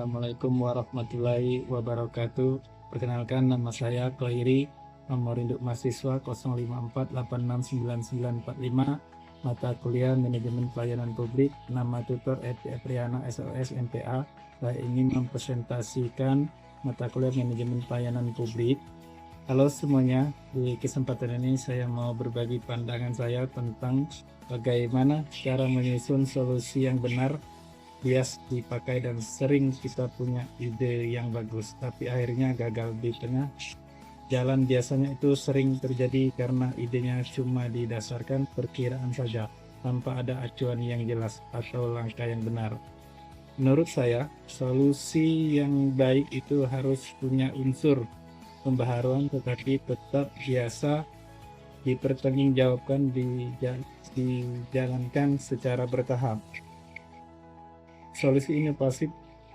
Assalamualaikum warahmatullahi wabarakatuh. Perkenalkan, nama saya Khairi, nomor induk mahasiswa 0548699945, mata kuliah Manajemen Pelayanan Publik, nama tutor Eti Apriana SOS MPA. Saya ingin mempresentasikan mata kuliah Manajemen Pelayanan Publik. Halo semuanya, di kesempatan ini saya mau berbagi pandangan saya tentang bagaimana cara menyusun solusi yang benar. Bias dipakai dan sering kita punya ide yang bagus tapi akhirnya gagal di tengah jalan. Biasanya itu sering terjadi karena idenya cuma didasarkan perkiraan saja tanpa ada acuan yang jelas atau langkah yang benar. Menurut saya, solusi yang baik itu harus punya unsur pembaharuan tetapi tetap biasa dipertanggungjawabkan, dijalankan secara bertahap. Solusi inovasi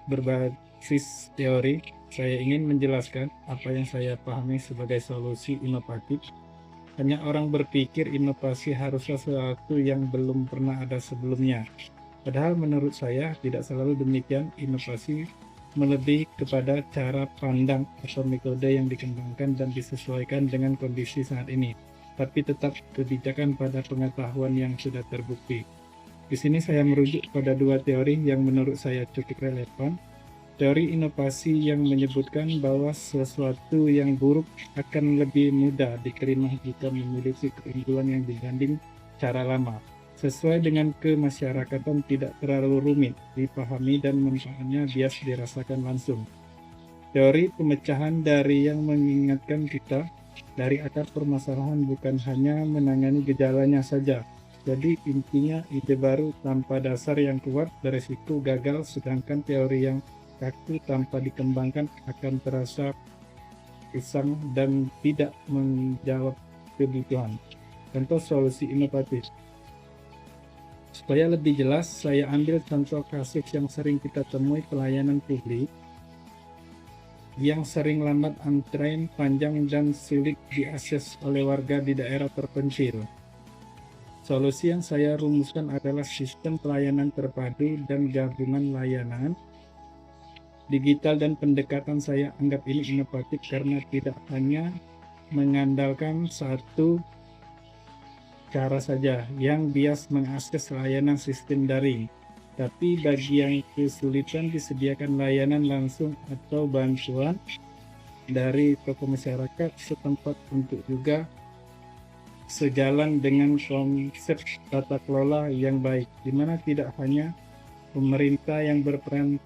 berbasis teori. Saya ingin menjelaskan apa yang saya pahami sebagai solusi inovatif. Hanya orang berpikir inovasi haruslah sesuatu yang belum pernah ada sebelumnya. Padahal menurut saya tidak selalu demikian. Inovasi melebihi kepada cara pandang atau metode yang dikembangkan dan disesuaikan dengan kondisi saat ini, tapi tetap kebijakan pada pengetahuan yang sudah terbukti. Di sini saya merujuk pada dua teori yang menurut saya cukup relevan. Teori inovasi yang menyebutkan bahwa sesuatu yang buruk akan lebih mudah diterima jika memiliki keunggulan yang dibanding cara lama. Sesuai dengan kemasyarakatan, tidak terlalu rumit dipahami dan manfaatnya bias dirasakan langsung. Teori pemecahan dari yang mengingatkan kita dari akar permasalahan, bukan hanya menangani gejalanya saja. Jadi intinya ide baru tanpa dasar yang kuat beresiko gagal, sedangkan teori yang kaku tanpa dikembangkan akan terasa usang dan tidak menjawab kebutuhan. Contoh solusi inovatif. Supaya lebih jelas, saya ambil contoh kasus yang sering kita temui, pelayanan publik yang sering lambat antrean panjang dan sulit diakses oleh warga di daerah terpencil. Solusi yang saya rumuskan adalah sistem pelayanan terpadu dan gabungan layanan digital, dan pendekatan saya anggap ini inovatif karena tidak hanya mengandalkan satu cara saja yang bias mengakses layanan sistem daring, tapi bagi yang kesulitan disediakan layanan langsung atau bantuan dari tokoh masyarakat setempat untuk juga sejalan dengan konsep tata kelola yang baik, di mana tidak hanya pemerintah yang berperan,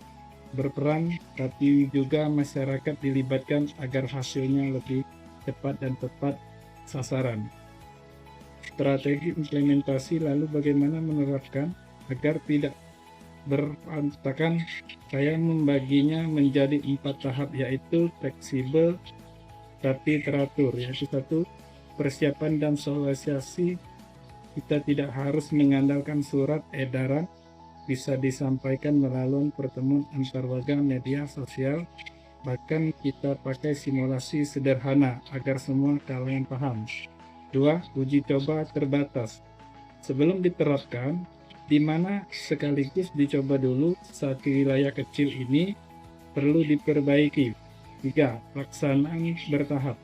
tapi juga masyarakat dilibatkan agar hasilnya lebih cepat dan tepat sasaran. Strategi implementasi, lalu bagaimana menerapkan agar tidak berantakan? Saya membaginya menjadi 4 tahap, yaitu fleksibel tapi teratur. Yaitu 1, persiapan dan sosialisasi. Kita tidak harus mengandalkan surat edaran, bisa disampaikan melalui pertemuan antar warga, media sosial, bahkan kita pakai simulasi sederhana agar semua kalangan paham. 2, uji coba terbatas. Sebelum diterapkan, di mana sekaligus dicoba dulu saat wilayah kecil ini perlu diperbaiki. 3, pelaksanaan bertahap.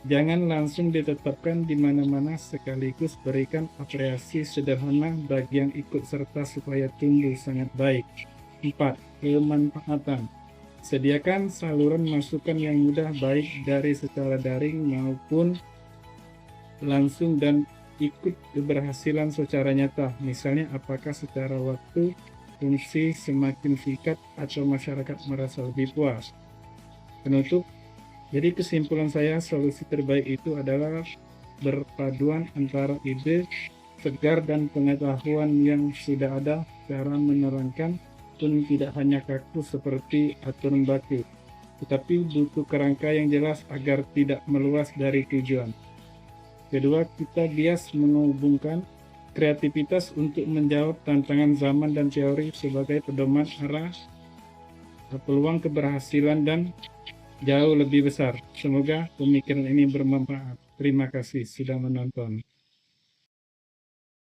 Jangan langsung ditetapkan di mana-mana sekaligus, berikan apresiasi sederhana bagi yang ikut serta supaya tumbuh sangat baik. 4, pemanfaatan. Sediakan saluran masukan yang mudah baik dari secara daring maupun langsung dan ikut keberhasilan secara nyata. Misalnya apakah secara waktu, fungsi semakin singkat, atau masyarakat merasa lebih puas. Penutup. Jadi kesimpulan saya, solusi terbaik itu adalah berpaduan antara ide segar dan pengetahuan yang sudah ada. Cara menerangkan pun tidak hanya kaku seperti aturan baku, tetapi butuh kerangka yang jelas agar tidak meluas dari tujuan. Kedua, kita bias menghubungkan kreativitas untuk menjawab tantangan zaman dan teori sebagai pedoman arah peluang keberhasilan dan jauh lebih besar. Semoga pemikiran ini bermanfaat. Terima kasih sudah menonton.